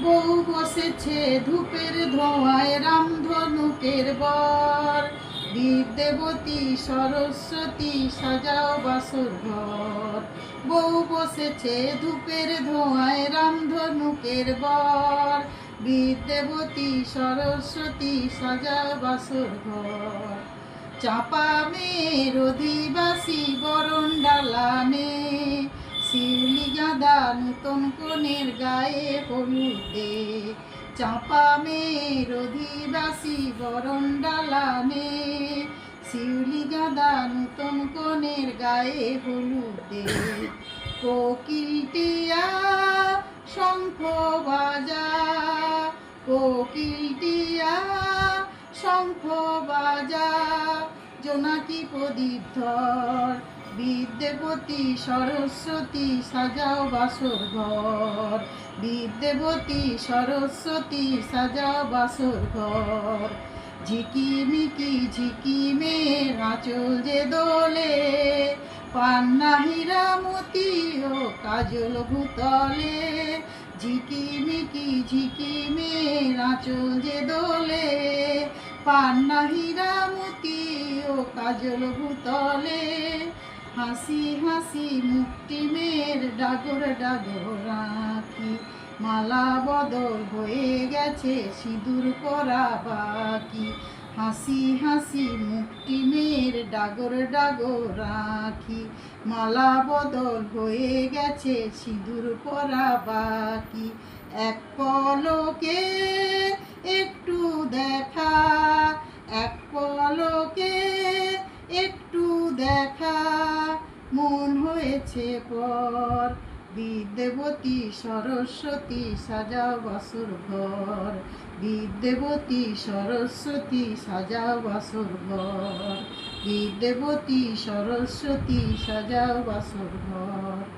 বউ বসেছে ধূপের ধোঁয়ায় রামধনুকের বর। দেবতী সরস্বতী সাজাও বাসর ঘর। বউ বসেছে ধূপের ধোঁয়ায় রামধনুকের বর। দেবতী সরস্বতী সাজাও বাসর ঘর। চাপা মেয়ের অধিবাসী বরণ ডালানে, শিউলি গাঁদা নূতন কনের গায়ে হলুদে। চাপা মেয়ের অধিবাসী বরণ ডালানে, শিউলি গাঁদা নূতন কনের গায়ে হলুদে। কোকিলটিয়া শঙ্খ বাজা, কোকিলটিয়া শঙ্খ বাজা, জোনাকি প্রদীপ ধর। বিদ্যাপতি সরস্বতী সাজাও বাসর ঘর। বিদ্যাপতি সরস্বতী সাজাও বাসর ঘর। ঝিকিমিকি ঝিকিমে আঁচল যে দোলে, পান্না হীরামতি ও কাজল ভূতলে। ঝিকিমিকি ঝিকিমে আঁচল যে দোলে, পান্না হীরামতি ও কাজল ভূতলে। হাসি হাসি মুক্তি মেয়ের ডাগর ডাগর আঁখি, মালা বদল হয়ে গেছে সিঁদুর পরা বাকি। হাসি হাসি মুক্তি মেয়ের ডাগর ডাগর আঁখি, মালা বদল হয়ে গেছে সিঁদুর পরা বাকি। এক পলকে একটু দেখা, এক পলকে একটু দেখা, মন হয়েছে পর। বিদ্যাপতি সরস্বতী সাজাও বাসর ঘর। বিদ্যাপতি সরস্বতী সাজাও বাসর ঘর। বিদ্যাপতি সরস্বতী সাজাও বাসর ঘর।